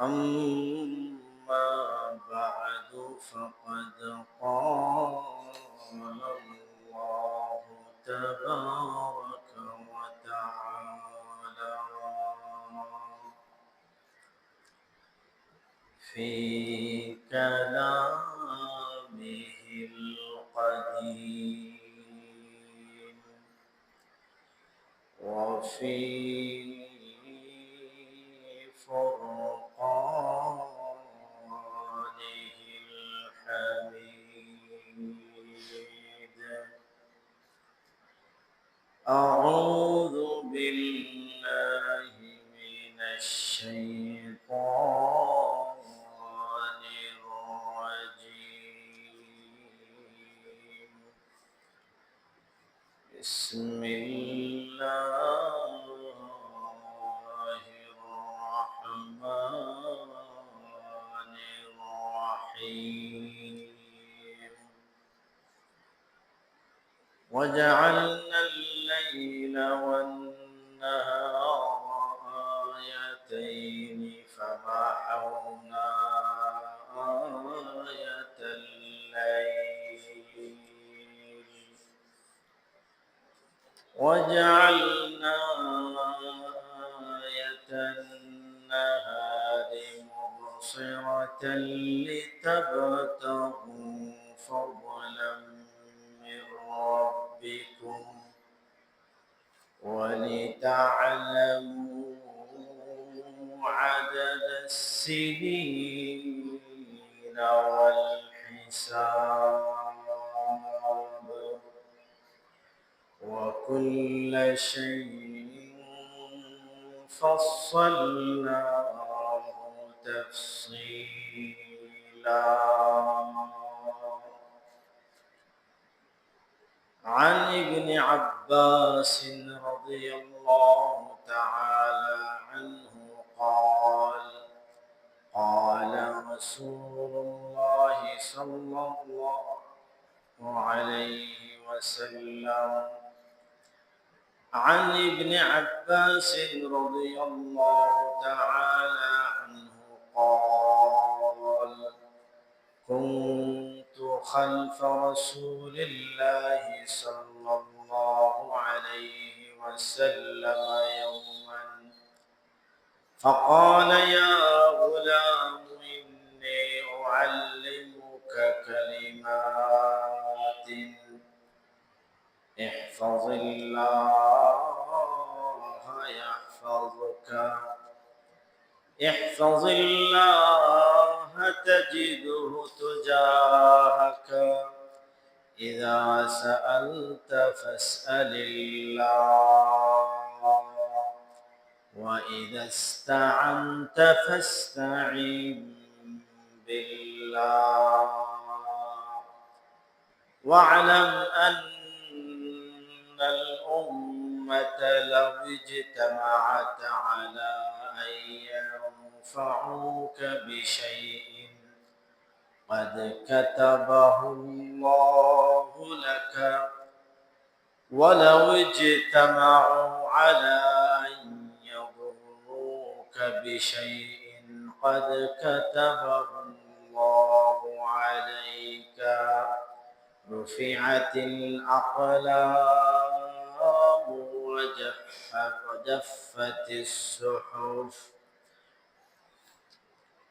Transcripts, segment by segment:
أما بعد فقد قال الله تبارك وتعالى في كلامه القديم وفي فرقانه الحميد. أعوذ بالله من الشيطان الرجيم. بسم الله الرحمن الرحيم. وجعلنا الليل والنهار آيتين فمحونا آية الليل وجعلنا آية النهار مبصرة لتبتغوا فضلا من ربكم ولتعلموا عدد السنين والحساب وكل شيء فصلناه تفصيلا. عن ابن عباس رضي الله تعالى عنه قال قال رسول الله صلى الله عليه وسلم. عن ابن عباس رضي الله تعالى عنه قال كنت خلف رسول الله صلى الله عليه وسلم يوما فقال يا غلام إني أعلمك كلمات احفظ الله يحفظك احفظ الله تجده تجاهك إذا سألت فاسأل الله وإذا استعنت فاستعن بالله واعلم أن الأمة لو اجتمعت على أن ينفعوك بشيء قد كتبه الله لك ولو اجتمعوا على أن يضروك بشيء قد كتبه الله عليك رفعت الأقلام وجفت الصحف.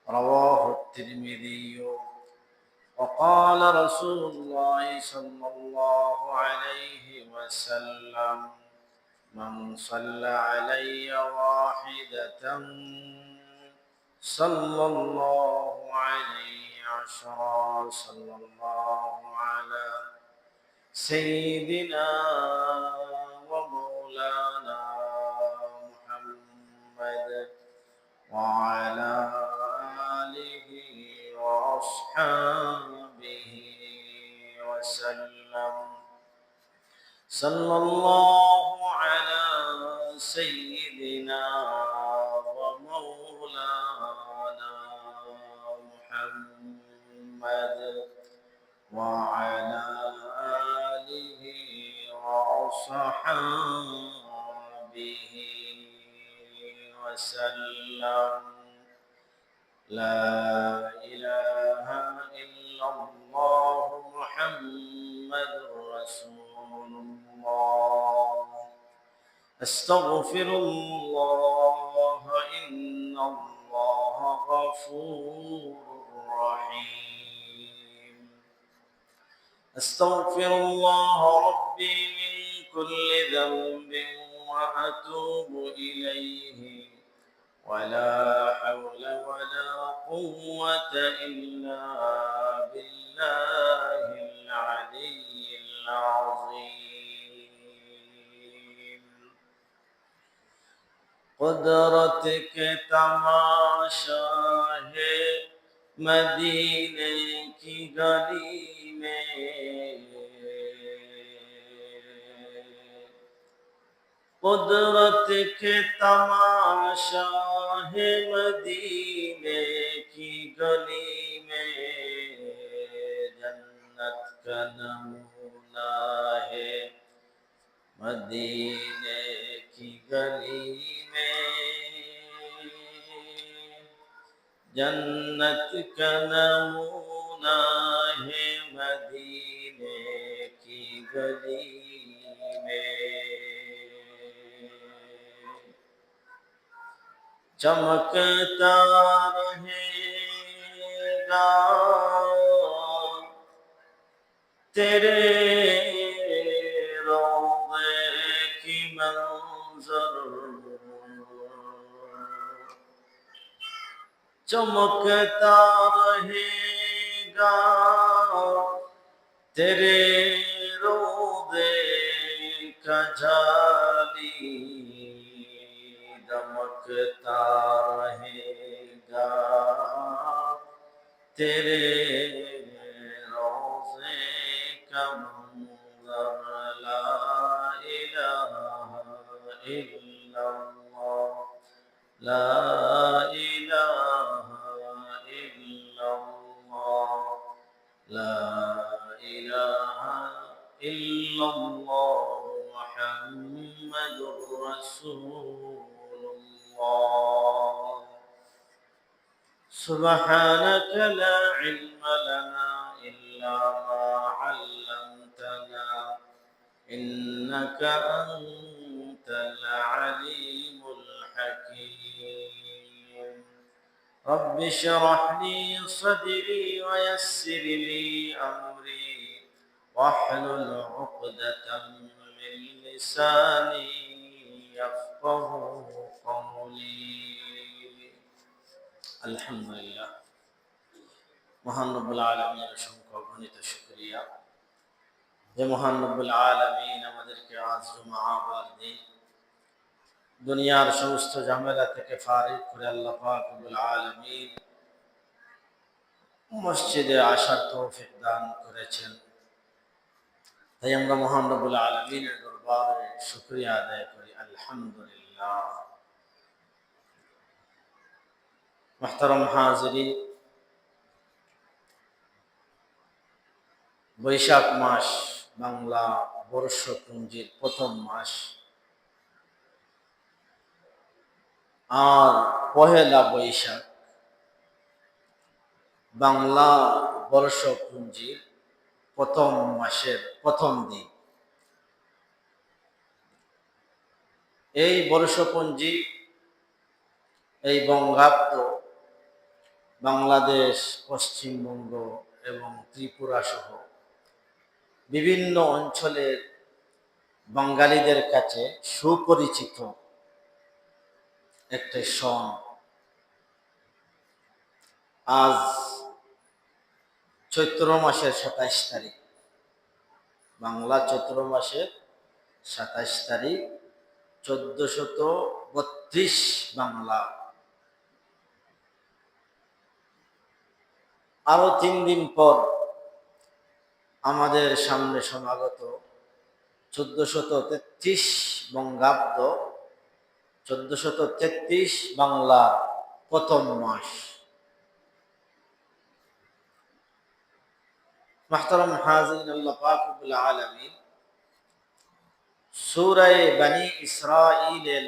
رواه الترمذي. وقال رسول الله صلى الله عليه وسلم من صلى علي واحدة صلى الله عليه عشرا. صلى الله على سيدنا ومولانا محمد وعلى آله وأصحابه وسلم. صلى الله على سيدنا ومولانا محمد وعلى آله وأصحابه وسلم. لا إله إلا الله محمد رسول الله أستغفر الله إن الله غفور رحيم أستغفر الله ربي من كل ذنب وأتوب إليه ولا حول ولا قوة إلا بالله العلي العظيم قدرتك تماشا ہے مدینے کی گلی میں قدرت کے تماشا ہے مدینے کی گلی میں جنت کا نمونہ ہے مدینے کی گلی میں جنت کا نمونہ ہے مدینے کی گلی میں چمکتا رہے گا تیرے روضے کی منظر چمکتا رہے گا تیرے روضے کا جھالی دمکتا رہے گا تیرے روضے کا منظر لا الہ الا اللہ لا الہ الا اللہ لا الہ الا اللہ محمد رسول اللہ سبحانك لا علم لنا إلا ما علمتنا إنك أنت العليم الحكيم رب اشرح لي صدري ويسر لي أمري واحلل عقدة من لساني يفقه قولي আলহামদুলিল্লাহ মহান রব্বুল আলামিনের অসংখ্য অগণিত শুকরিয়া যে মহান রব্বুল আলামিন আমাদেরকে আজ জুমআবার দিন দুনিয়ার সমস্ত ঝামেলা থেকে ফারিগ করে আল্লাহ পাক রব্বুল আলামিন মসজিদে আসার তৌফিক দান করেছেন তাই আমরা মহান রব্বুল আলামিনের দরবারে শুকরিয়া আদায় করি আলহামদুলিল্লাহ মুহতারাম হাজিরিন বৈশাখ মাস বাংলা বর্ষপঞ্জির প্রথম মাস আর পহেলা বৈশাখ বাংলা বর্ষপঞ্জির প্রথম মাসের প্রথম দিন এই বর্ষপঞ্জি এই বঙ্গাব্দ বাংলাদেশ পশ্চিমবঙ্গ এবং ত্রিপুরা সহ বিভিন্ন অঞ্চলের বাঙালিদের কাছে সুপরিচিত একটি সন আজ চৈত্র মাসের ২৭ তারিখ বাংলা চৈত্র মাসের ২৭ তারিখ ১৪৩২ বাংলা আরো ৩ দিন পর আমাদের সামনে সমাগত ১৪৩৩ বঙ্গাব্দ ১৪৩৩ বাংলা প্রথম মাস মুহতারাম হাজিরিন আল্লাহ পাক রব্বুল আলামিন সূরা বনী ইসরাঈলের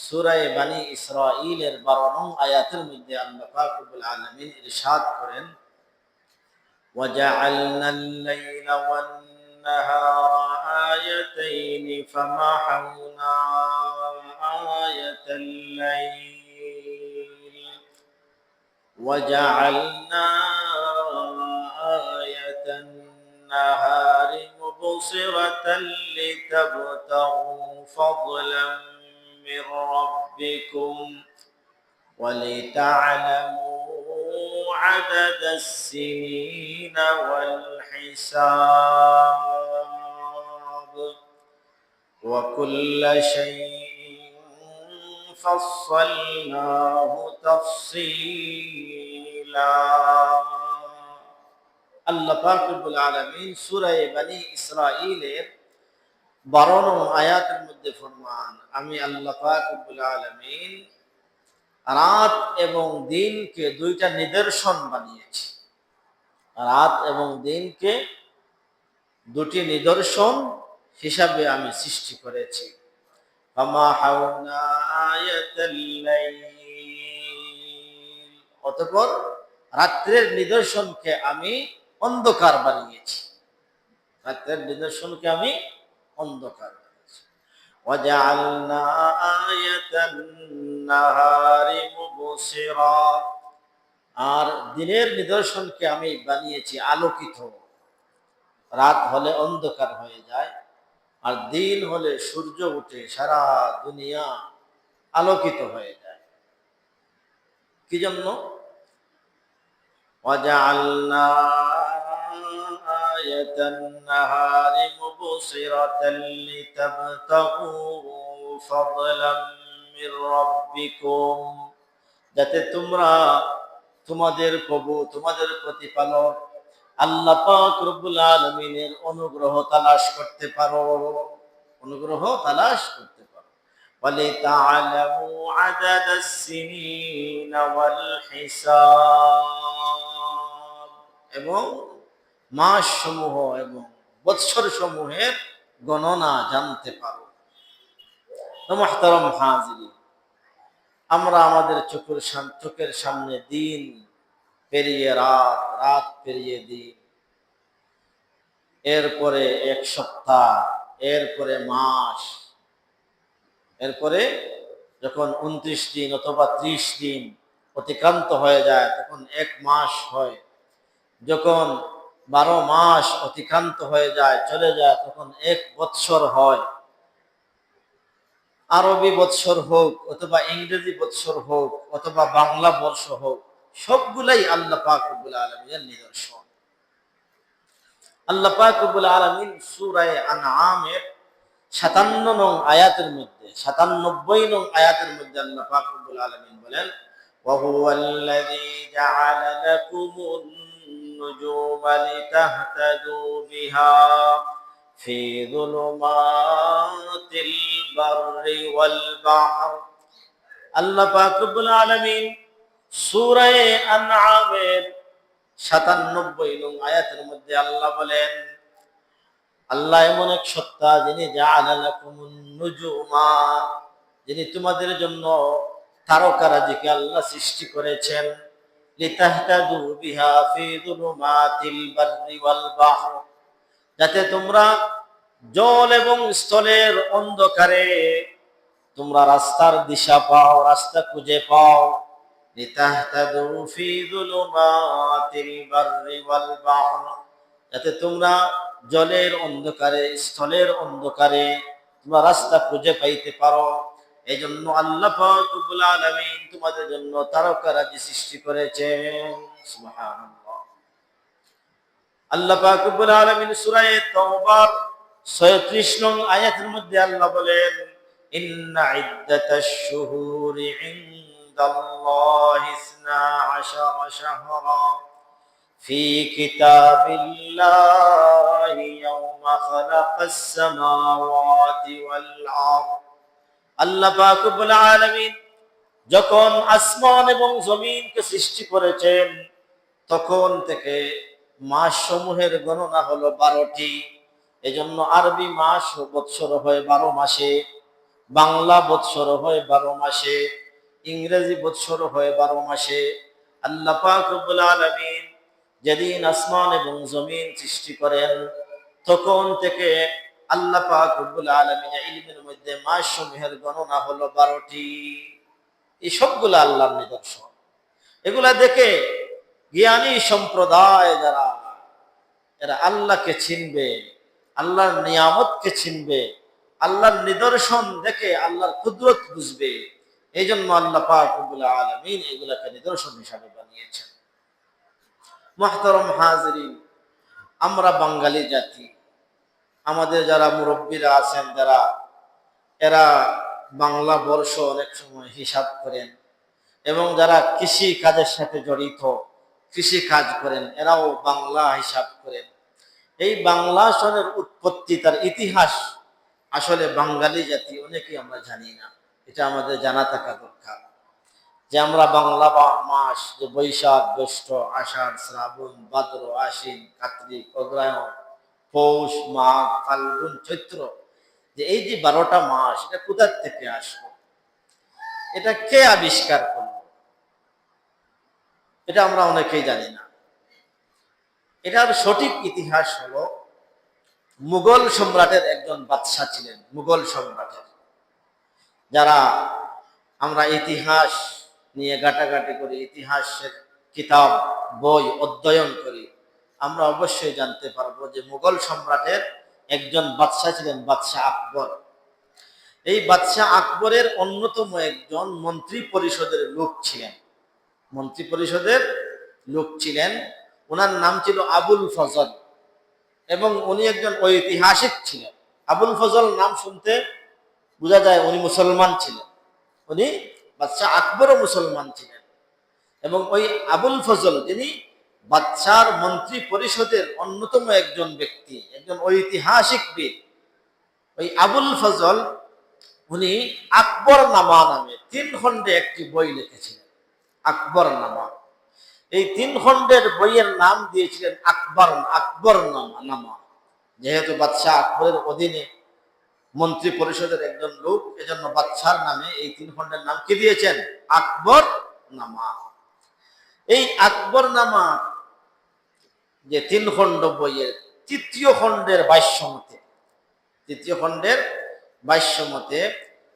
সূরা বনী ইসরাঈলের 12 নং আয়াতের মধ্যে আল্লাহ পাক রব্বুল আলামিন ইরশাদ করেন, وَجَعَلْنَا اللَّيْلَ وَالنَّهَارَ آيَتَيْنِ فَمَحَوْنَا آيَةَ اللَّيْلِ وَجَعَلْنَا آيَةَ النَّهَارِ مُبْصِرَةً لِتَبْتَغُوا فَضْلًا مِّن رَّبِّكُمْ وَلِتَعْلَمُوا عَدَدَ السِّنِينَ وَالْحِسَابَ وَكُلَّ شَيْءٍ فَصَّلْنَاهُ تَفْصِيلًا। আল্লাহ পাক রব্বুল আলামিন সূরা বনী ইসরাঈলের 12 নং আয়াতের মধ্যে ফরমান, আমি আল্লাহ পাক রব্বুল আলামিন রাত এবং দিনকে দুইটা নিদর্শন বানিয়েছি। রাত এবং দিনকে দুটি নিদর্শন হিসাবে আমি সৃষ্টি করেছি। অতঃপর রাত্রের নিদর্শনকে আমি অন্ধকার বানিয়েছি। রাত্রের নিদর্শনকে আমি অন্ধকার বানিয়েছি। وَجَعَلْنَا آيَةَ النَّهَارِ مُبْصِرًا, আর দিনের নিদর্শনকে আমি বানিয়েছি আলোকিত। রাত হলে অন্ধকার হয়ে যায়, আর দিন হলে সূর্য উঠে সারা দুনিয়া আলোকিত হয়ে যায়। কি জন্য? وَجَعَلْنَا آيَةَ النَّهَارِ مُبْصِرَةً لِتَبْتَغُوا فَضْلًا مِّن رَّبِّكُمْ, যাতে তোমরা তোমাদের প্রভু, তোমাদের প্রতিপালক আল্লাহ পাক রব্বুল আলামিনের অনুগ্রহ তালাশ করতে পারো, অনুগ্রহ তালাশ করতে পারো। وَلِتَعْلَمُوا عَدَدَ السِّنِينَ وَالْحِسَابَ, এবং মাস সমূহ এবং বৎসর সমূহের গণনা জানতে পারো। মুহতারাম হাজিরিন, আমরা আমাদের চোখের সামনে দিন পেরিয়ে রাত, রাত পেরিয়ে দিন, এরপরে এক সপ্তাহ, এরপরে মাস, এরপরে যখন 29 দিন অথবা 30 দিন অতিক্রান্ত হয়ে যায় তখন এক মাস হয়। যখন 12 মাস অতিক্রান্ত হয়ে যায়, চলে যায়, তখন এক বৎসর হয়। আরবি বৎসর হোক অথবা ইংরেজি বৎসর হোক অথবা বাংলা বর্ষ হোক, সবগুলাই আল্লাহ পাক রব্বুল আলামিনের নিদর্শন। আল্লাহ পাক রব্বুল আলামিন সূরা আনআমের 57 নং আয়াতের মধ্যে, 97 নং আয়াতের মধ্যে আল্লাহ পাক রব্বুল আলামিন বলেন, ওয়া হুয়াল্লাযী জাআলা লাকুমুন নুজুমা লিতাহতাদু বিহা ফি যুলুমাতিল বাররি ওয়াল বাহর। আল্লাহ পাক রব্বুল আলামিন সূরা আনআমের 97 নং আয়াতের মধ্যে আল্লাহ বলেন, আল্লাহ এমন এক সত্তা যিনি জাআলা লাকুমুন নুজুমা, যিনি তোমাদের জন্য তারকারাজিকে আল্লাহ সৃষ্টি করেছেন, লিতাহতাদু বিহা ফি যুলুমাতিল বাররি ওয়াল বাহর, যাতে তোমরা জল এবং স্থলের অন্ধকারে তোমরা রাস্তার দিশা পাও, রাস্তা খুঁজে পাও। লিতাহতাদু ফি যুলুমাতিল বাররি ওয়াল বাহর, যাতে তোমরা জলের অন্ধকারে, স্থলের অন্ধকারে তোমরা রাস্তা খুঁজে পাইতে পারো। এই জন্য আল্লাহ পাক রব্বুল আলামিন তোমাদের জন্য তারকারাজি সৃষ্টি করেছেন। সুবহানাল্লাহ। আল্লাহ পাক রব্বুল আলামিন সূরা তাওবার 36 নং আয়াতের মধ্যে আল্লাহ বলেন, ইন্না ইদ্দাতাশ শুহুরি ইনদাল্লাহি 12 শাহরা ফি কিতাবিল্লাহি ইয়াওমা খালাকাস সামাওয়াতি ওয়াল আরদ। আল্লাহ পাক রব্বুল আলামিন যখন আসমান এবং জমিনকে সৃষ্টি করেছেন তখন থেকে মাস সমূহের গণনা হলো 12টি। এজন্য আরবি মাস ও বৎসর হয় 12 মাসে। বাংলা বৎসর হয় 12 মাসে, ইংরেজি বৎসর হয় 12 মাসে। আল্লাহ পাক রব্বুল আলামিন যেদিন আসমান এবং জমিন সৃষ্টি করেন, তখন থেকে আল্লাহ পাক রব্বুল আলামিনের ইলমের মধ্যে মাসসমূহের গণনা হলো 12টি। এই সবগুলো আল্লাহর নিদর্শন। এগুলা দেখে জ্ঞানী সম্প্রদায় যারা, এরা আল্লাহকে চিনবে, আল্লাহর নিয়ামতকে চিনবে, আল্লাহর নিদর্শন দেখে আল্লাহর কুদরত বুঝবে। এই জন্য আল্লাহ পাক রব্বুল আলামিন এগুলাকে নিদর্শন হিসাবে বানিয়েছেন। মুহতারাম হাজিরিন, আমরা বাঙালি জাতি, আমাদের যারা মুরব্বীরা আছেন, যারা এরা বাংলা বর্ষ অনেক সময় হিসাব করেন, এবং যারা কৃষি কাজের সাথে জড়িত, কৃষি কাজ করেন, এরাও বাংলা হিসাব করেন। এই বাংলা সনের উৎপত্তি, তার ইতিহাস আসলে বাঙালি জাতি অনেকেই আমরা জানি না। এটা আমাদের জানা থাকা দরকার যে আমরা বাংলা মাস, যে বৈশাখ, জ্যৈষ্ঠ, আষাঢ়, শ্রাবণ, ভাদ্র, আশ্বিন, কার্তিক, অগ্রহায়ণ, পৌষ, মাঘ, ফাল্গুন, চৈত্র, যে এই যে 12টা মাস, এটা কোথা থেকে আসলো, এটা কে আবিষ্কার করলো, এটা আমরা অনেকেই জানি না। এটার সঠিক ইতিহাস হলো, মুঘল সম্রাটের একজন বাদশা ছিলেন। মুঘল সম্রাটের, যারা আমরা ইতিহাস নিয়ে ঘাটাঘাটি করি, ইতিহাসের কিতাব বই অধ্যয়ন করি, আমরা অবশ্যই জানতে পারবো যে মুঘল সম্রাটের একজন বাদশা ছিলেন, বাদশা আকবর। এই বাদশা আকবরের অন্যতম একজন মন্ত্রী পরিষদের লোক ছিলেন, মন্ত্রী পরিষদের লোক ছিলেন। ওনার নাম ছিল আবুল ফজল, এবং উনি একজন ঐতিহাসিক ছিলেন। আবুল ফজল নাম শুনতে বোঝা যায় উনি মুসলমান ছিলেন, উনি বাদশাহ আকবরও মুসলমান ছিলেন। এবং ওই আবুল ফজল, যিনি বাদশার মন্ত্রী পরিষদের অন্যতম একজন ব্যক্তি, একজন ঐতিহাসিক বীর, ওই আবুল ফজল উনি আকবর নামা নামে 3 খণ্ডে একটি বই লিখেছিলেন, আকবর নামা। এই 3 খণ্ডের বইয়ের নাম দিয়েছিলেন আকবর নামা। যেহেতু বাদশাহ আকবরের অধীনে মন্ত্রী পরিষদের একজন লোক, এজন্য বাদশার নামে এই 3 খণ্ডের নাম কি দিয়েছেন? আকবর নামা। এই আকবর নামা যে 3 খণ্ড বইয়ের তৃতীয় খণ্ডের ভাষ্য মতে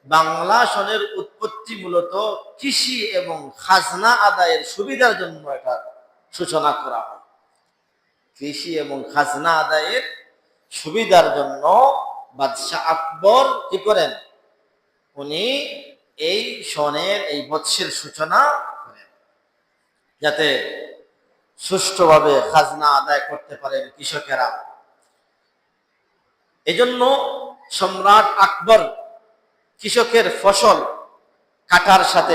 বাংলা সনের উৎপত্তি মূলত কৃষি এবং খাজনা আদায়ের সুবিধার জন্য এটা সূচনা করা হয়। কৃষি এবং খাজনা আদায়ের সুবিধার জন্য বাদশাহ আকবর কি করেন? উনি এই সনের, এই বৎসের সূচনা করেন, যাতে সুষ্ঠুভাবে খাজনা আদায় করতে পারেন কৃষকেরা। এজন্য সম্রাট আকবর কৃষকের ফসল কাটার সাথে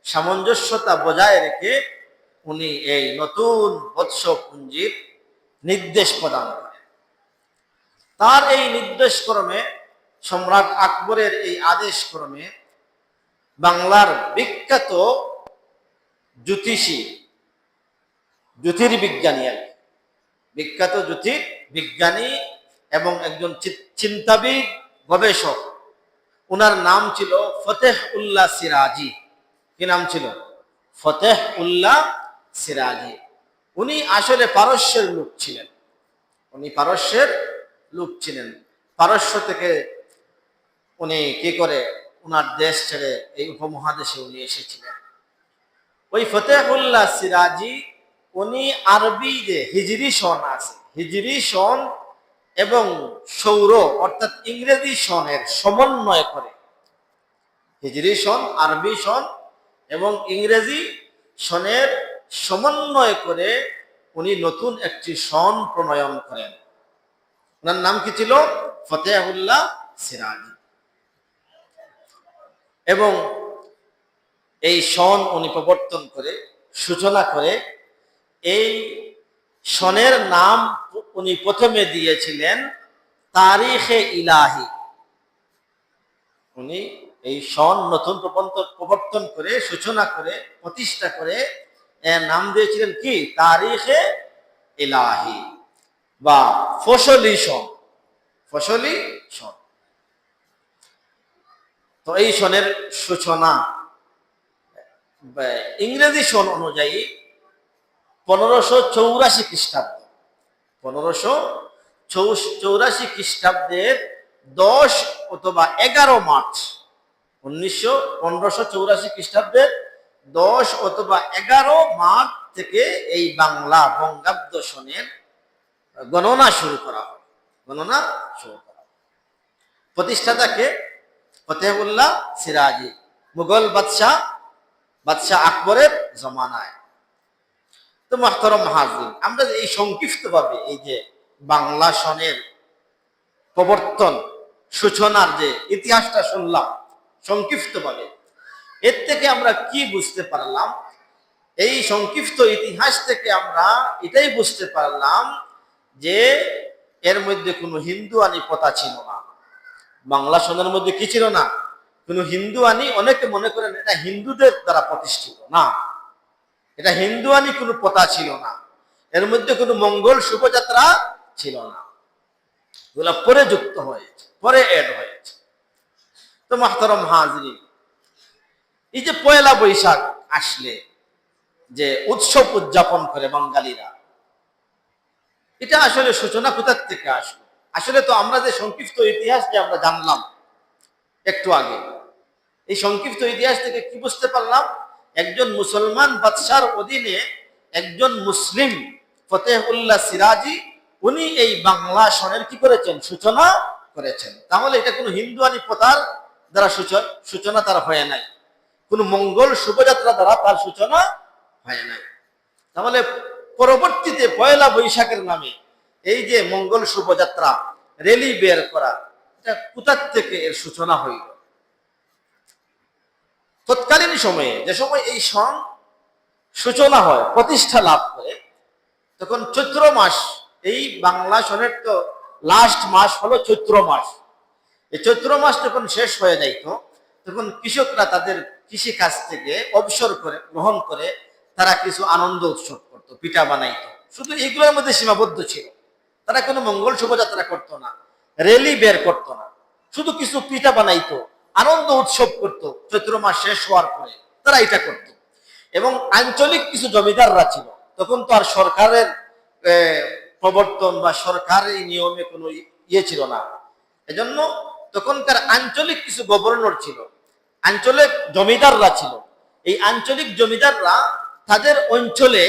সামঞ্জস্যতা বজায় রেখে উনি এই নতুন বৎস পুঞ্জির নির্দেশ প্রদান করেন। তার এই নির্দেশ ক্রমে, সম্রাট আকবরের এই আদেশ ক্রমে, বাংলার বিখ্যাত জ্যোতির্বিজ্ঞানী এবং একজন চিন্তাবিদ, গবেষক, উনার নাম ছিল ফতেহ উল্লাহ সিরাজি। কি নাম ছিল? ফতেহ উল্লাহ সিরাজি। উনি আসলে পারস্যের লোক ছিলেন। পারস্য থেকে উনি কি করে উনার দেশ ছেড়ে এই উপমহাদেশে উনি এসেছিলেন। ওই ফতেহ উল্লাহ সিরাজি উনি আরবি যে হিজরি সন আছে, হিজরি সন এবং সৌর অর্থাৎ ইংরেজি সনের সমন্বয় করে, হিজরি সন, আরবি সন এবং ইংরেজি সনের সমন্বয় করে উনি নতুন একটি সন প্রণয়ন করেন। ওনার নাম কি ছিল? ফতেহুল্লাহ সিরাজি। এবং এই সন উনি প্রবর্তন করে, সূচনা করে, এই সনের নাম উনি প্রথমে দিয়েছিলেন তারিখে ইলাহি। উনি এই সন নতুন প্রবর্তন করে, সূচনা করে, প্রতিষ্ঠা করে এর নাম দিয়েছিলেন কি? তারিখে ইলাহি বা ফসলি সন। ফসলি সন। তো এই সনের সূচনা ইংরেজি সন অনুযায়ী 1584 খ্রিস্টাব্দ, 1584 খ্রিস্টাব্দের 10 অথবা 11 মার্চ 1584 খ্রিস্টাব্দের 10 অথবা 11 মার্চ থেকে এই বাংলা বঙ্গাব্দ সনের গণনা শুরু করা হয়। গণনা শুরু করা হয়। প্রতিষ্ঠাতাকে ফতেহুল্লাহ সিরাজি, মুঘল বাদশাহ আকবরের জমানায়। তো মুহতারাম হাজির, আমরা এই সংক্ষিপ্তভাবে এই যে বাংলা সনের প্রবর্তন সূচনার যে ইতিহাসটা শুনলাম সংক্ষিপ্তভাবে, এর থেকে আমরা কি বুঝতে পারলাম? এই সংক্ষিপ্ত ইতিহাস থেকে আমরা এটাই বুঝতে পারলাম যে এর মধ্যে কোনো হিন্দু আনি প্রথা ছিল না। বাংলা সনের মধ্যে কি ছিল না? কোনো হিন্দু আনি। অনেকে মনে করেন এটা হিন্দুদের দ্বারা প্রতিষ্ঠিত না, এটা হিন্দু আনি কোনো প্রথা ছিল না। এর মধ্যে কোনো মঙ্গল শোভাযাত্রা ছিল না, এগুলা পরে যুক্ত হয়েছে, পরে এড হয়েছে। তো মুহতারাম হাজিরিন, এই যে পয়লা বৈশাখ আসলে যে উৎসব উদযাপন করে বাঙালিরা, এটা আসলে সূচনা কোথা থেকে আসলো? আসলে তো আমরা যে সংক্ষিপ্ত ইতিহাস যে আমরা জানলাম একটু আগে, এই সংক্ষিপ্ত ইতিহাস থেকে কি বুঝতে পারলাম? একজন মুসলমান বাদশার অধীনে একজন মুসলিম ফতেহুল্লাহ সিরাজি, উনি এই বাংলা সনের কি করেছেন? সূচনা করেছেন। তাহলে এটা কোনো হিন্দুয়ানি প্রথার দ্বারা সূচনা তার হয় নাই, কোনো মঙ্গল শোভাযাত্রা দ্বারা তার সূচনা হয় নাই। তাহলে পরবর্তীতে পয়লা বৈশাখের নামে এই যে মঙ্গল শোভাযাত্রা, র্যালি বের করা, এটা কোথা থেকে এর সূচনা হইল? তৎকালীন সময়ে যে সময় এই সন সূচনা হয়, প্রতিষ্ঠা লাভ করে, তখন চৈত্র মাস, এই বাংলা সনের তো লাস্ট মাস হলো চৈত্র মাস। এই চৈত্র মাস যখন শেষ হয়ে যাইত, তখন কৃষকরা তাদের কৃষি কাজ থেকে অবসর করে গ্রহণ করে তারা কিছু আনন্দ উৎসব করত, পিঠা বানাইতো। শুধু এইগুলোর মধ্যে সীমাবদ্ধ ছিল, তারা কোনো মঙ্গল শোভাযাত্রা করতো না, র্যালি বের করতো না, শুধু কিছু পিঠা বানাইতো, আনন্দ উৎসব করত। চৈত্র মাস শেষ হওয়ার পরে তারা এটা করত। এবং আঞ্চলিক কিছু জমিদাররা ছিল, তখন তো আর সরকারের প্রবর্তন বা সরকারি নিয়মে কোনো ইয়ে ছিল না, এজন্য তখনকার আঞ্চলিক কিছু গভর্নর ছিল, আঞ্চলিক জমিদাররা ছিল। এই আঞ্চলিক জমিদাররা তাদের অঞ্চলে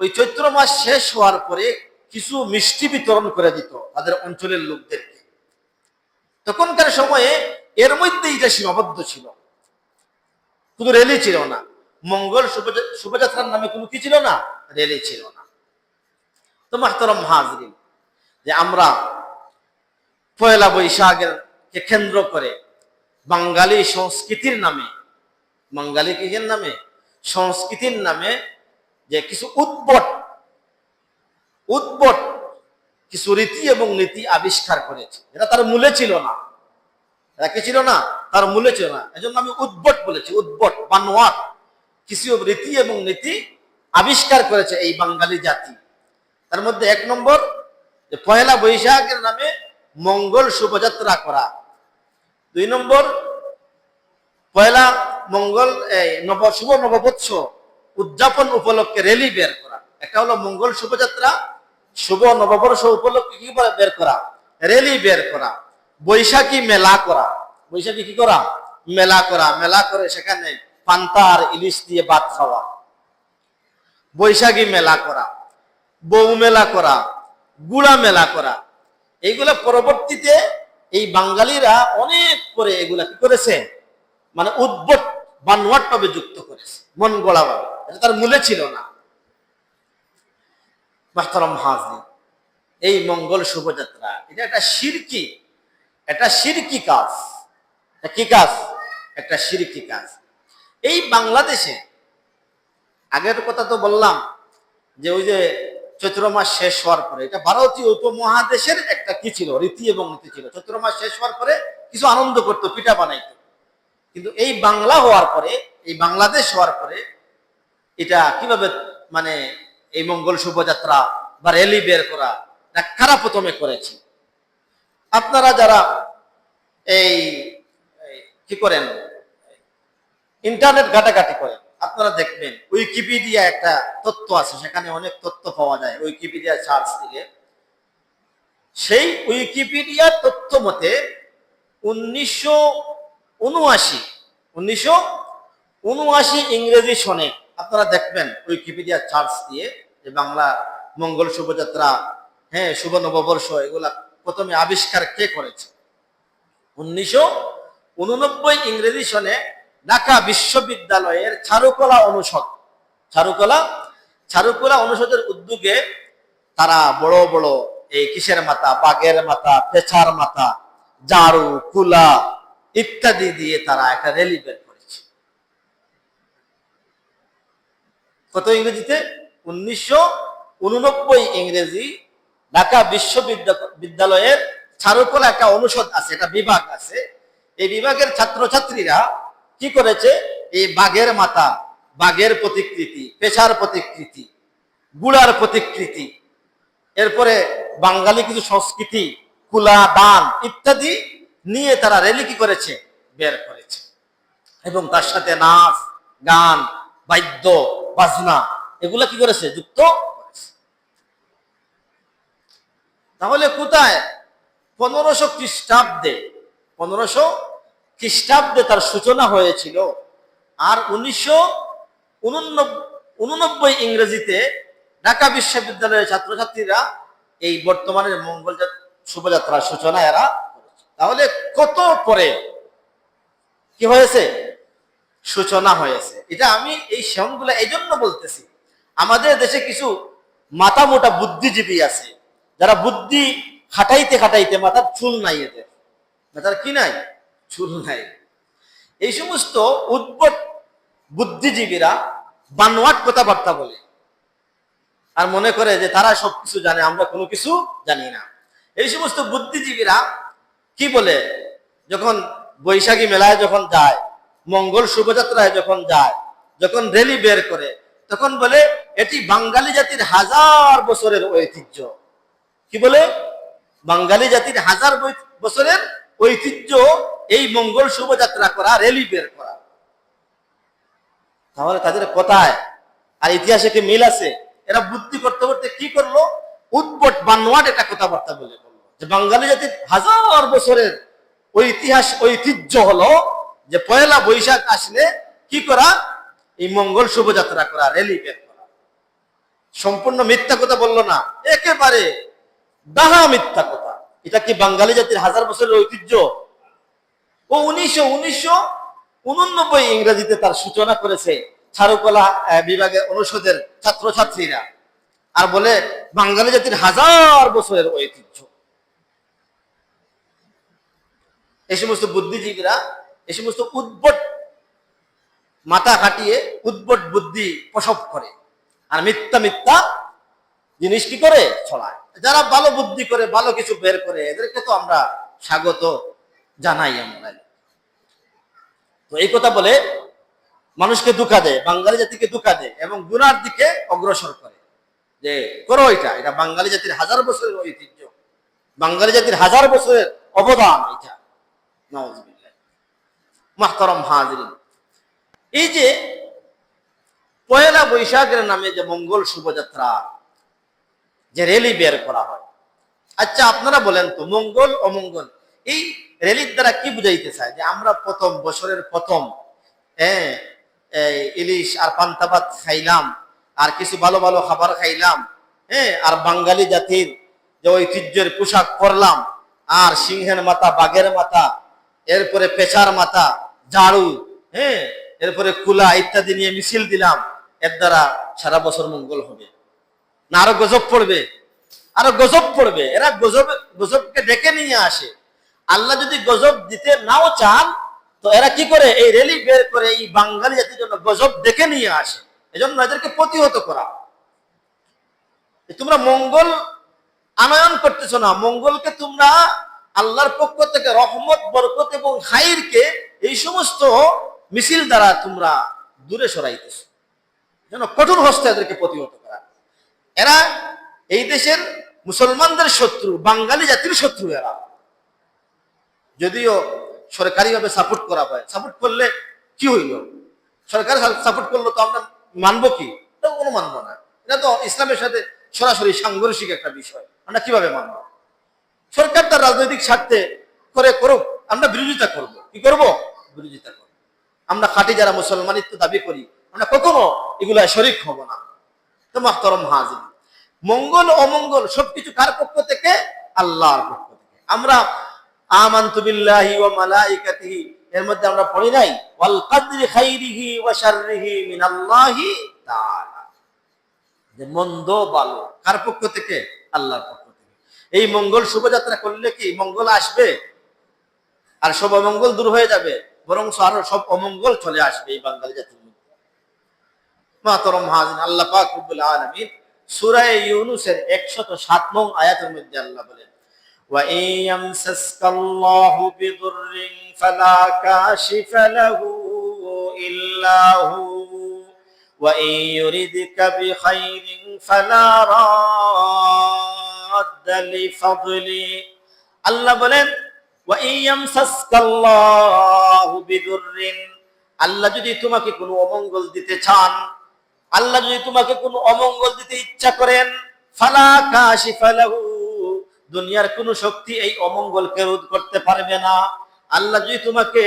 ওই চৈত্র মাস শেষ হওয়ার পরে কিছু মিষ্টি বিতরণ করে দিত তাদের অঞ্চলের লোকদেরকে। তখনকার সময়ে এর মধ্যে এটা সীমাবদ্ধ ছিল, শুধু র্যালি ছিল না, মঙ্গল শোভাযাত্রার নামে কোনো কি ছিল না? র্যালি ছিল না। তো মুহতারাম হাজিরিন, যে আমরা পয়লা বৈশাখের কে কেন্দ্র করে বাঙালি সংস্কৃতির নামে, বাঙালি কিসের নামে? সংস্কৃতির নামে যে কিছু উদ্ভট কিছু রীতি এবং নীতি আবিষ্কার করেছে, এটা তার মূলে ছিল না। এটা কি ছিল না? তার মূলে ছিল না। এজন্য আমি উদ্ভট বলেছি, উদ্ভট বানোয়াট কিছু রীতি এবং নীতি আবিষ্কার করেছে এই বাঙালি জাতি। তার মধ্যে 1 নম্বর, যে পয়লা বৈশাখের নামে মঙ্গল শোভাযাত্রা করা। 2 নম্বর, পয়লা মঙ্গল শুভ নববর্ষ উদযাপন উপলক্ষে র্যালি বের করা। একটা হলো মঙ্গল শোভাযাত্রা, শুভ নববর্ষ উপলক্ষে কি বের করা? র্যালি বের করা। বৈশাখী মেলা করা, বৈশাখী কি করা? মেলা করা, মেলা করে সেখানে পান্তা আর ইলিশ দিয়ে ভাত খাওয়া। বৈশাখী মেলা করা, বউ মেলা করা, গুড়া মেলা করা, এইগুলা পরবর্তীতে এই বাঙালিরা অনেক করে এগুলা কি করেছে? মানে উদ্ভট বানোয়াট ভাবে যুক্ত করেছে, মন গড়া ভাবে, এটা তার মূলে ছিল না। মুহতারাম হাজির, এই মঙ্গল শোভাযাত্রা এটা একটা শিরকি কাজ। কি কাজ? একটা শিরকি কাজ। এই বাংলাদেশে আগের কথা তো বললাম যে ওই যে চৈত্র মাস শেষ হওয়ার পরে, এটা ভারতীয় উপমহাদেশের একটা কি ছিল? রীতি এবং নীতি ছিল। চৈত্র মাস শেষ হওয়ার পরে কিছু আনন্দ করতো, পিঠা বানাইতো। কিন্তু এই বাংলা হওয়ার পরে, এই বাংলাদেশ হওয়ার পরে এটা কিভাবে মানে এই মঙ্গল শোভাযাত্রা বা র্যালি বের করা, কারা প্রথমে করেছে? আপনারা যারা এই কি করেন, ইন্টারনেট ঘাটাঘাটি করেন, আপনারা দেখবেন উইকিপিডিয়া একটা তথ্য আছে, সেখানে অনেক তথ্য পাওয়া যায়। উইকিপিডিয়া সার্চ দিলে সেই উইকিপিডিয়ার তথ্য মতে 1979 ইংরেজি সনে আপনারা দেখবেন উইকিপিডিয়া সার্চ দিয়ে যে বাংলা মঙ্গল শোভাযাত্রা, শুভ নববর্ষ, এগুলা প্রথমে আবিষ্কার কে করেছে? 1989 ইংরেজি সনে ঢাকা বিশ্ববিদ্যালয়ের চারুকলা অনুষদের উদ্যোগে তারা বড় বড় এই কিসের মাথা, বাঘের মাথা, পেছার মাথা, ঝাড়ু, কুলা ইত্যাদি দিয়ে তারা একটা র্যালি বের করেছে। কত ইংরেজিতে? 1989 ইংরেজি ঢাকা বিশ্ববিদ্যালয়ের চারুকলা একটা অনুষদ আছে, একটা বিভাগ আছে। এই বিভাগের ছাত্রছাত্রীরা কি করেছে? এই বাঘের মাথা, বাঘের প্রতিকৃতি, পেশার প্রতিকৃতি, গুড়ার প্রতিকৃতি, এরপরে বাঙালি কিছু সংস্কৃতি, কুলা, দান ইত্যাদি নিয়ে তারা র্যালি কি করেছে? বের করেছে। এবং তার সাথে নাচ, গান, বাদ্য বাজনা এগুলা কি করেছে? যুক্ত করেছে। তাহলে কোথায়? 1500 খ্রিস্টাব্দে তার সূচনা হয়েছিল। আর 1989 ইংরেজিতে ঢাকা বিশ্ববিদ্যালয়ের ছাত্রছাত্রীরা এই বর্তমানের মঙ্গল শোভাযাত্রার সূচনা এরা করেছে। তাহলে কত পরে কি হয়েছে? সূচনা হয়েছে। এটা আমি এই সঙ্গগুলো এই জন্য বলতেছি, আমাদের দেশে কিছু মাথা মোটা বুদ্ধিজীবী আছে, যারা বুদ্ধি খাটাইতে খাটাইতে মাথার চুল নাই, এদের মাথার কি নাই? চুল নাই। এই সমস্ত উদ্ভট বুদ্ধিজীবীরা বানোয়াট কথাবার্তা বলে আর মনে করে যে তারা সবকিছু জানে, আমরা কোনো কিছু জানি না। এই সমস্ত বুদ্ধিজীবীরা কি বলে? যখন বৈশাখী মেলায় যখন যায়, মঙ্গল শোভাযাত্রায় যখন যায়, যখন র্যালি বের করে, তখন বলে এটি বাঙালি জাতির 1000 বছরের ঐতিহ্য। কি বলে? বাঙালি জাতির 1000 বছরের ঐতিহ্য এই মঙ্গল শোভাযাত্রা করা, র্যালি বের করা। তাহলে তাদের কথায় আর ইতিহাসে কি মিল আছে? এরা বুদ্ধি করতে করতে কি করলো? উদ্ভট বানোয়াট একটা কথাবার্তা বলে বললো যে বাঙালি জাতির 1000 বছরের ইতিহাস, ঐতিহ্য হলো যে পয়লা বৈশাখ আসলে কি করা? এই মঙ্গল শোভাযাত্রা করা, র্যালি বের করা। সম্পূর্ণ মিথ্যা কথা বললো না, একেবারে ডাহা মিথ্যা কথা। এটা কি বাঙালি জাতির 1000 বছরের ঐতিহ্য? ও 1989 ইংরেজিতে তার সূচনা করেছে চারুকলা বিভাগের অনুষদের ছাত্রছাত্রীরা, আর বলে বাঙালি জাতির 1000 বছরের ঐতিহ্য। এই সমস্ত বুদ্ধিজীবীরা এই সমস্ত উদ্ভট মাথা খাটিয়ে উদ্ভট বুদ্ধি প্রসব করে আর মিথ্যা মিথ্যা জিনিস কি করে? ছড়ায়। যারা ভালো বুদ্ধি করে, ভালো কিছু বের করে, এদেরকে তো আমরা স্বাগত জানাই। আমরা তো এই কথা বলে মানুষকে ধোঁকা দেয়, বাঙালি জাতিকে ধোঁকা দেয় এবং গুনার দিকে অগ্রসর করে যে করো এটা বাঙালি জাতির 1000 বছরের ঐতিহ্য, বাঙালি জাতির 1000 বছরের অবদান এটা। নাউজুবিল্লাহ। মুহতারাম হাজিরিন, এই যে পয়লা বৈশাখের নামে যে মঙ্গল শোভাযাত্রা, যে র্যালি বের করা হয়, আচ্ছা আপনারা বলেন তো মঙ্গল অমঙ্গল এই র্যালির দ্বারা কি বুঝাইতে চায়? যে আমরা প্রথম বছরের প্রথম ইলিশ আর পান্তা ভাত খাইলাম, আর কিছু ভালো ভালো খাবার খাইলাম, আর বাঙালি জাতির যে ঐতিহ্যের পোশাক পরলাম, আর সিংহের মাথা, বাঘের মাথা, এরপরে পেছার মাথা, ঝাড়ু, এরপরে কুলা ইত্যাদি নিয়ে মিছিল দিলাম, এর দ্বারা সারা বছর মঙ্গল হবে না? আরো গজব পড়বে, আরো গজব পড়বে। এরা গজবকে ডেকে নিয়ে আসে। আল্লাহ যদি গজব দিতে নাও চান তো এরা কি করে? এই র্যালি বের করে এই বাঙালি জাতির জন্য গজব ডেকে নিয়ে আসে। এজন্য এদেরকে প্রতিহত করা। তোমরা মঙ্গল আনয়ন করতেছ না, মঙ্গলকে তোমরা আল্লাহর পক্ষ থেকে রহমত, বরকত এবং খাইরকে এই সমস্ত মিছিল দ্বারা তোমরা দূরে সরাইতেছ। যেন কঠোর হস্তে এদেরকে প্রতিহত করা। এরা এই দেশের মুসলমানদের শত্রু, বাঙালি জাতির শত্রু এরা। যদিও সরকারিভাবে সাপোর্ট করা হয়, সাপোর্ট করলে কি হইল? সরকার সাপোর্ট করলো তো আমরা মানবো কি? কোনো মানবো না। এটা তো ইসলামের সাথে সরাসরি সাংঘর্ষিক একটা বিষয়। আমরা কিভাবে মানবো? সরকার তার রাজনৈতিক স্বার্থে করে করুক, আমরা বিরোধিতা করব। কি করব? বিরোধিতা করব। আমরা খাঁটি যারা মুসলমানিত্ব দাবি করি, আমরা কখনো এগুলা শরীক হব না। তো মুহতারাম হাজির, মঙ্গল অমঙ্গল সবকিছু কার পক্ষ থেকে? আল্লাহর পক্ষ থেকে। আমরা আমানতু বিল্লাহি ওয়া মালাইকাতিহি এর মধ্যে আমরা পড়ি নাই ওয়াল কদরি খাইরিহি ওয়া শাররিহি মিনাল্লাহি তাআলা, যে মন্দ ভালো কার পক্ষ থেকে? আল্লাহর পক্ষ থেকে। এই মঙ্গল শোভাযাত্রা করলে কি মঙ্গল আসবে? আর সব অমঙ্গল দূর হয়ে যাবে? বরং আরো সব অমঙ্গল চলে আসবে এই বাঙালি জাতির মধ্যে। মুহতারাম হাজির, আল্লাহ পাক রব্বুল আলামিন সূরা ইউনূসের 107 নং আয়াতের মধ্যে আল্লাহ বলেন, ওয়া ইয়ামসাসকাল্লাহু বিদুররিন ফালা কাশিফা লাহু ইল্লা হু ওয়া ইউরিদকা বিখাইরিন ফালা রাদ্দা লিফাদলি। আল্লাহ বলেন, ওয়া ইয়ামসাসকাল্লাহু বিদুররিন, আল্লাহ যদি তোমাকে কোনো অমঙ্গল দিতে চান, আল্লাহ যদি তোমাকে কোনো অমঙ্গল দিতে ইচ্ছা করেন, ফালা কাশিফা লাহু, দুনিয়ার কোনো শক্তি এই অমঙ্গলকে রোধ করতে পারবে না। আল্লাহ যদি তোমাকে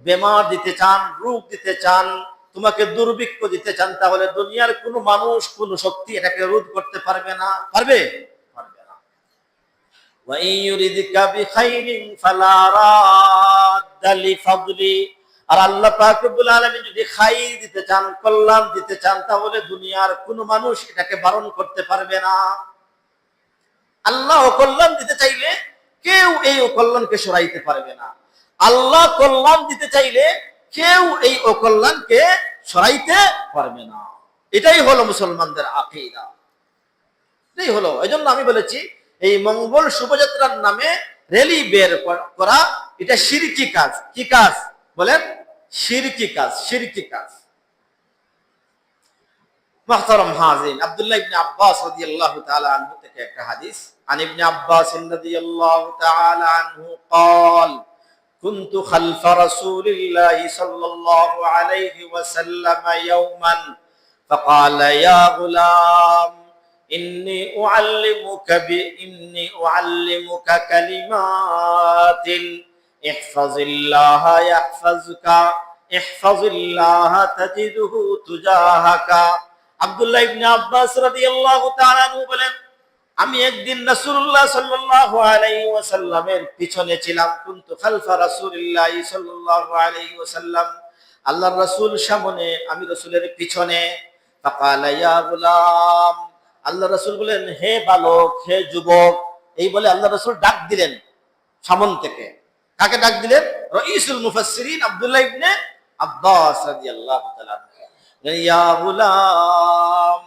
বেমার দিতে চান, রোগ দিতে চান, তোমাকে দুর্ভিক্ষ দিতে চান, তাহলে দুনিয়ার কোনো মানুষ কোনো শক্তি এটাকে রোধ করতে পারবে না। পারবে? পারবে না। ওয়া ইউরিদকা বিখাইরিন ফালা রাদ্দা লিফাদলি, আর আল্লাহ পাক রব্বুল আলামিন যদি খাইর দিতে চান, কল্যাণ দিতে চান, তাহলে দুনিয়ার কোনো মানুষ এটাকে বারণ করতে পারবে না। আল্লাহ কল্যাণ দিতে চাইলে কেউ এই অকল্যাণকে সরাইতে পারবে না। আল্লাহ কল্যাণ দিতে চাইলে কেউ এই অকল্যাণকে সরাইতে পারবে না। এটাই হলো মুসলমানদের আকীদা। এটাই হলো। এজন্য আমি বলেছি এই মঙ্গল শোভাযাত্রার নামে র্যালি বের করা এটা শিরকি কাজ। কি কাজ বলেন? শিরকি কাজ, শিরকি কাজ। মুহতারাম হাজিরিন, আব্দুল্লাহ ইবনে আব্বাস রাদিয়াল্লাহু তাআলা আনহু থেকে একটা হাদিস, আন ইবনে আব্বাস রাদিয়াল্লাহু তাআলা আনহু قال كنت خلف رسول الله صلى الله عليه وسلم يوما فقال يا غلام إني أعلمك كلمات احفظ الله يحفظك احفظ الله تجده تجاهك। আব্দুল্লাহ ইবনে আব্বাস রাদিয়াল্লাহু তাআলা আনহু বলেন, আমি একদিন রাসূলুল্লাহ সাল্লাল্লাহু আলাইহি ওয়াসাল্লামের পিছনে ছিলাম। কুনতু খালফা রাসূলিল্লাহি সাল্লাল্লাহু আলাইহি ওয়াসাল্লাম, আল্লাহর রাসূল সামনে, আমি রাসূলের পিছনে। ফাকালা ইয়া গুলাম, আল্লাহর রাসূল বলেন, হে বালক, হে যুবক। এই বলে আল্লাহর রাসূল ডাক দিলেন সামন থেকে। কাকে ডাক দিলেন? রাইসুল মুফাসসিরিন আব্দুল্লাহ ইবনে আব্বাস রাদিয়াল্লাহু তাআলা। ইয়া গুলাম,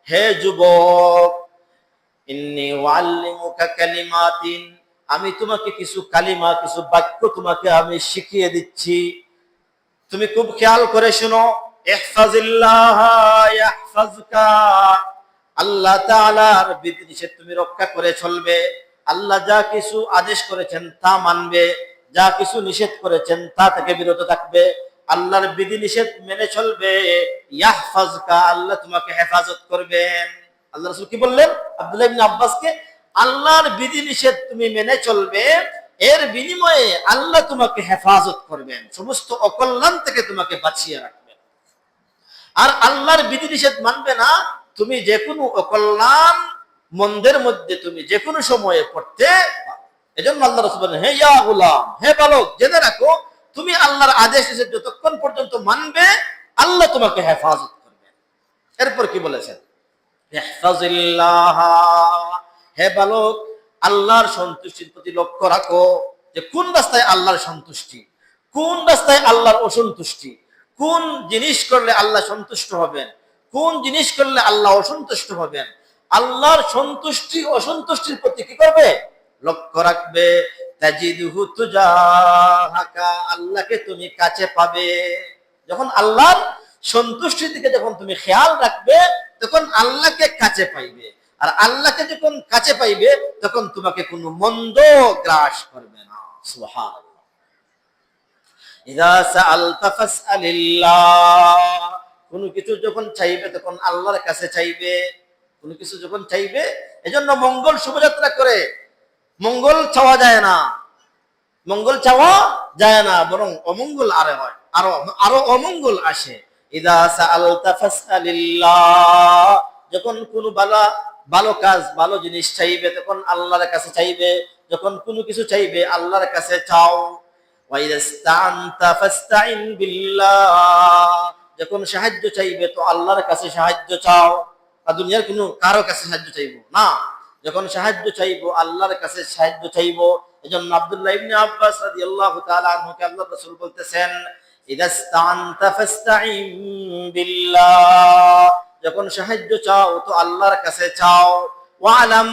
হে যুবক, ইন্নী উআল্লিমুকা কালিমাতিন, আমি তোমাকে কিছু কালিমা, কিছু বাক্য তোমাকে আমি শিখিয়ে দিচ্ছি। তুমি খুব খেয়াল করে শোনো। ইহফাজিল্লাহ ইয়াহফাজুকা, আল্লাহ তাআলার বিধিনিষেধ তুমি রক্ষা করে চলবে। আল্লাহ যা কিছু আদেশ করেছেন তা মানবে, যা কিছু নিষেধ করেছেন তা থেকে বিরত থাকবে। আল্লাহর বিধিনিষেধ মেনে চলবে। ইয়াহফাজুকা, আল্লাহ তোমাকে হেফাজত করবেন। আল্লাহ রাসূল কি বললেন আব্দুল্লাহ ইবনে আব্বাসকে? আল্লাহর বিধিনিষেধ তুমি মেনে চলবে, এর বিনিময়ে আল্লাহ তোমাকে হেফাজত করবেন, সমস্ত অকল্যাণ থেকে তোমাকে বাঁচিয়ে রাখবেন। আর আল্লাহর বিধিনিষেধ মানবে না, তুমি যে কোনো অকল্যাণ মন্দের মধ্যে তুমি যে কোনো সময়ে পড়তে পারো। এজন্য আল্লাহ রাসূল বলেন, হে ইয়া গুলাম, হে বালক, জেনে রাখো তুমি আল্লাহর আদেশ নিষেধ যতক্ষণ পর্যন্ত মানবে, আল্লাহ তোমাকে হেফাজত করবেন। এরপর কি বলেছেন? ইহফাজিল্লাহ, হে বালক, আল্লাহর সন্তুষ্টির প্রতি লক্ষ্য রাখো, যে কোন রাস্তায় আল্লাহর সন্তুষ্টি, কোন রাস্তায় আল্লাহর অসন্তুষ্টি, কোন জিনিস করলে আল্লাহ সন্তুষ্ট হবেন, কোন জিনিস করলে আল্লাহ অসন্তুষ্ট হবেন। আল্লাহর সন্তুষ্টি অসন্তুষ্টির প্রতি কি করবে? লক্ষ্য রাখবে। তাজিদুহু তুজাহাকা, আল্লাহকে তুমি কাছে পাবে। যখন আল্লাহর সন্তুষ্টির দিকে যখন তুমি খেয়াল রাখবে, তখন আল্লাহকে কাছে পাইবে। আর আল্লাহকে যখন কাছে পাইবে, তখন তোমাকে কোনো মন্দ গ্রাস করবে না। সুবহানাল্লাহ। ইযা সাআলতা ফাসআলিল্লাহ, কোনো কিছু যখন চাইবে তখন আল্লাহর কাছে চাইবে। কোনো কিছু যখন চাইবে, এজন্য মঙ্গল শোভাযাত্রা করে মঙ্গল চাওয়া যায় না, মঙ্গল চাওয়া যায় না, বরং অমঙ্গল আরে হয়, আরো অমঙ্গল আসে। ইযা সাআলতা ফাসআলিল্লাহ, যখন কোনো ভালো কাজ, ভালো জিনিস চাইবে তখন আল্লাহর কাছে চাইবে। যখন কোনো কিছু চাইবে আল্লাহর কাছে চাও। ওয়া ইযা ফাস্তাইন বিল্লাহ, যখন সাহায্য চাইবে তো আল্লাহর কাছে সাহায্য চাও। আর দুনিয়ার কোনো কারো কাছে সাহায্য চাইবো না, যখন সাহায্য চাইবো আল্লাহর কাছে সাহায্য চাইবো। এজন্য আব্দুল্লাহ ইবনে আব্বাস রাদিয়াল্লাহু তাআলা আনহুকে আল্লাহর রাসূল বলতেছেন, ইদাস্তানতা ফাস্তাইন বিল্লাহ, যখন সাহায্য চাও তো আল্লাহর কাছে চাও। ওয়ালাম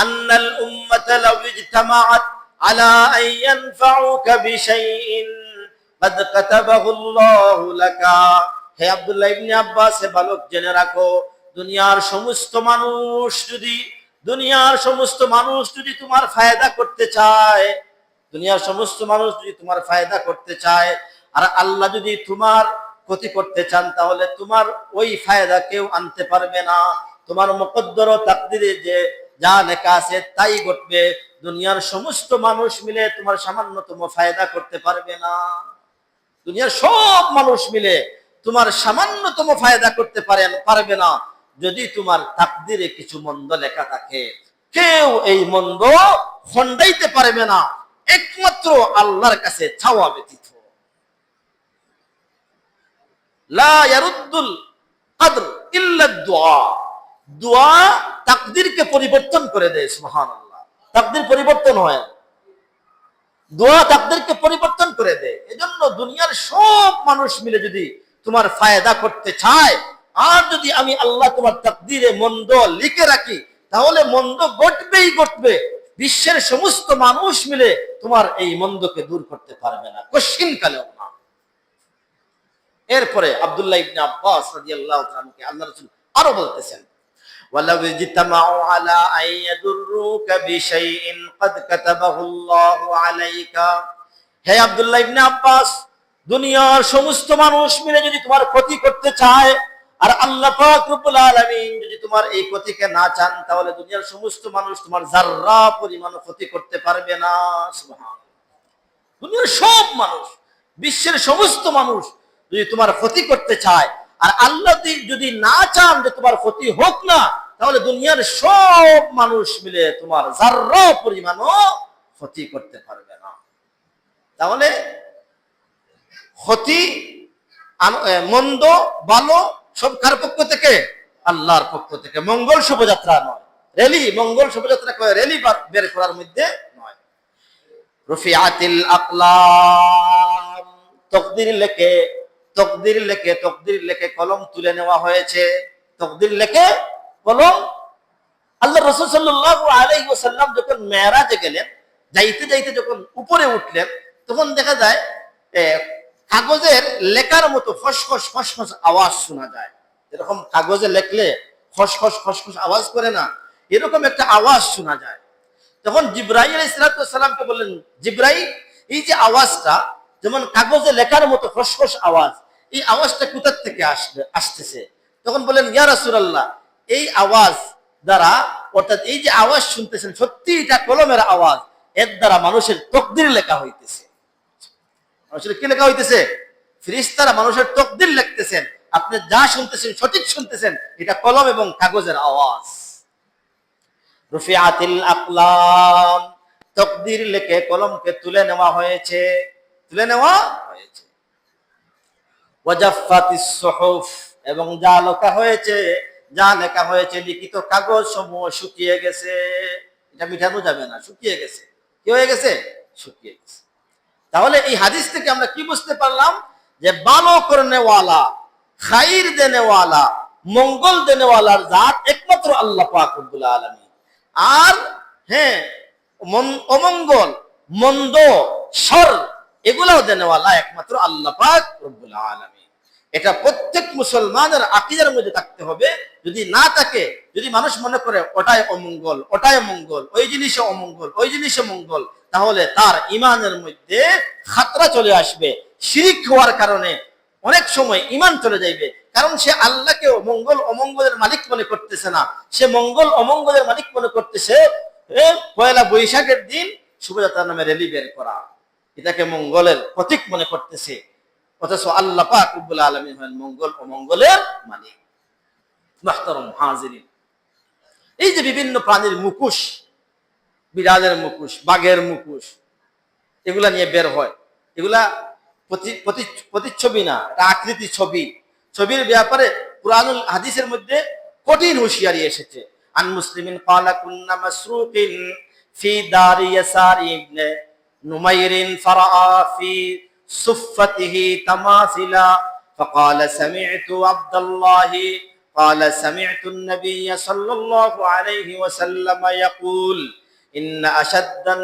আন্নাল উম্মাতা লাউ ইজতামাআত আলা আন ইয়ানফাউকা বিশাইইন কাদ কাতাবাহু আল্লাহু লাকা। হে আব্দুল্লাহ ইবনে আব্বাস, হে বালক জেনে রাখো, দুনিয়ার সমস্ত মানুষ যদি তোমার ফায়দা করতে চায়, দুনিয়ার সমস্ত মানুষ যদি তোমার ফায়দা করতে চায়, আর আল্লাহ যদি তোমার ক্ষতি করতে চান, তাহলে তোমার ওই ফায়দা কেউ আনতে পারবে না। তোমার মুকদ্দর ও তাকদীরে যে যা লেখা আছে তাই ঘটবে। দুনিয়ার সমস্ত মানুষ মিলে তোমার সামান্যতম ফায়দা করতে পারবে না। দুনিয়ার সব মানুষ মিলে তোমার সামান্যতম ফায়দা করতে পারবে না যদি তোমার তাকদীরে কিছু মন্দ লেখা থাকে। কেউ এই মন্দ খণ্ডাইতে পারবে না একমাত্র আল্লাহর কাছে চাওয়া ব্যতীত। লা ইয়ারুদ্দুল কদর ইল্লা দুআ, দুআ তাকদীরকে পরিবর্তন করে দেয়। সুবহানাল্লাহ, তাকদীর পরিবর্তন হয়, দোয়া তাকদীরকে পরিবর্তন করে দেয়। এজন্য দুনিয়ার সব মানুষ মিলে যদি তোমার ফায়দা করতে চায়, আর যদি আমি আল্লাহ তোমার তাকদীরে মন্দ লিখে রাখি, তাহলে মন্দ ঘটবেই ঘটবে। বিশ্বের সমস্ত মানুষ মিলে তোমার এই মন্দকে দূর করতে পারবে না, কশিন কালেও না। এরপরে আব্দুল্লাহ ইবনে আব্বাস রাদিয়াল্লাহু তাআলাকে আল্লাহর রাসূল আরো বলতেছেন, ওয়ালাউ ইজতামাউ আলা আন ইয়াদুররুকা বিশাইইন ক্বাদ কাতাবাহু আল্লাহু আলাইকা। হে আব্দুল্লাহ ইবনে আব্বাস, দুনিয়ার সমস্ত মানুষ মিলে যদি তোমার ক্ষতি করতে চায়, আর আল্লাহ পাক রব্বুল আলামিন যদি তোমার এই ক্ষতিকে না চান, তাহলে দুনিয়ার সমস্ত মানুষ তোমার যাররা পরিমাণ ক্ষতি করতে পারবে না। সুবহানাল্লাহ, দুনিয়ার সব মানুষ, বিশ্বের সমস্ত মানুষ যদি তোমার ক্ষতি করতে চায়, আর আল্লাহ যদি না চান যে তোমার ক্ষতি হোক না, তাহলে দুনিয়ার সব মানুষ মিলে তোমার যাররা পরিমাণও ক্ষতি করতে পারবে না। তাহলে ক্ষতি, মন্দ, ভালো সব কার পক্ষ থেকে? আল্লাহর পক্ষ থেকে। মঙ্গল শোভাযাত্রা নয়, র্যালি, মঙ্গল শোভাযাত্রা করে র্যালি বের করার মধ্যে নয়। রুফিআতিল আকলাম, তকদির লেখে কলম তুলে নেওয়া হয়েছে। তকদির লেখে কলম। আল্লাহ রাসূল সাল্লাল্লাহু আলাইহি ওয়াসাল্লাম যখন মেরাজে গেলেন, যাইতে যাইতে যখন উপরে উঠলেন, তখন দেখা যায় কাগজের লেখার মতো ফসফস ফসফস আওয়াজ শোনা যায়। এরকম কাগজে লেখলে ফসফস ফসফস আওয়াজ করে না, এরকম একটা আওয়াজ শোনা যায়। তখন জিবরাইল আলাইহিস সালামকে বললেন, জিবরাইল, এই যে আওয়াজটা যেমন কাগজে লেখার মতো ফসফস আওয়াজ, এই আওয়াজটা কোথা থেকে আসতেছে? তখন বললেন, ইয়া রাসূলুল্লাহ, এই আওয়াজ দ্বারা, অর্থাৎ এই যে আওয়াজ শুনতেছেন, সত্যি এটা কলমের আওয়াজ, এর দ্বারা মানুষের তকদির লেখা হইতেছে। মানুষের কি লেখা হইতেছে? ফেরেশতারা মানুষের তকদির লিখতেছেন। আপনি যা শুনতেছেন সঠিক শুনতেছেন, এটা কলম এবং কাগজের আওয়াজ। রুফিআতিল আকলাম, তকদির লেখে কলমকে তুলে নেওয়া হয়েছে। ওয়াজাফাতিস সুহুফ, এবং যা লেখা হয়েছে লিখিত কাগজ সমূহ শুকিয়ে গেছে। এটা মিটানো যাবে না, শুকিয়ে গেছে। কি হয়ে গেছে? শুকিয়ে গেছে। তাহলে এই হাদিস থেকে আমরা কি বুঝতে পারলাম? যে ভালো করনেওয়ালা, খাইর দেনেওয়ালা, মঙ্গল দেনেওয়ালার জাত একমাত্র আল্লাহ পাক রব্বুল আলামিন। আর হ্যাঁ, অমঙ্গল, মন্দ, শর, এগুলাও দেনেওয়ালা একমাত্র আল্লাহ পাক রব্বুল আলামিন। এটা প্রত্যেক মুসলমানের আকীদার মধ্যে থাকতে হবে। যদি না থাকে, যদি মানুষ মনে করে ওটাই অমঙ্গল, ওটাই মঙ্গল, ওই জিনিসে অমঙ্গল, ওই জিনিসে মঙ্গল, তাহলে তার ঈমানের মধ্যে খাতরা চলে আসবে। শিরক হওয়ার কারণে অনেক সময় ঈমান চলে যাইবে, কারণ সে আল্লাহকে মঙ্গল অমঙ্গলের মালিক মনে করতেছে না, সে মঙ্গল অমঙ্গলের মালিক মনে করতেছে পয়লা বৈশাখের দিন শুভযাত্রার নামে র্যালি বের করা, এটাকে মঙ্গলের প্রতীক মনে করতেছে। অথচ আল্লাহ পাক রব্বুল আলামিন হলেন মঙ্গল অমঙ্গলের মালিক। মুহতারাম হাজিরিন, এই যে বিভিন্ন প্রাণীর মুখোশ, বিড়ালের মুখোশ, বাঘের মুখোশ, এগুলা নিয়ে বের হয়, এগুলা প্রতিচ্ছবি না, এটা আকৃতি ছবি। ছবির ব্যাপারে কুরআনুল হাদিসের মধ্যে কঠিন হুঁশিয়ারি এসেছে। আন মুসলিমিন ক্বালা কুন্না মাসরুকিন ফি দারি ইয়াসার ইবনে নুমাইরিন ফারাআ ফি সুফাতিহি তামাসিলা فقال سمعت عبد الله قال سمعت النبي صلى الله عليه وسلم يقول إن أشد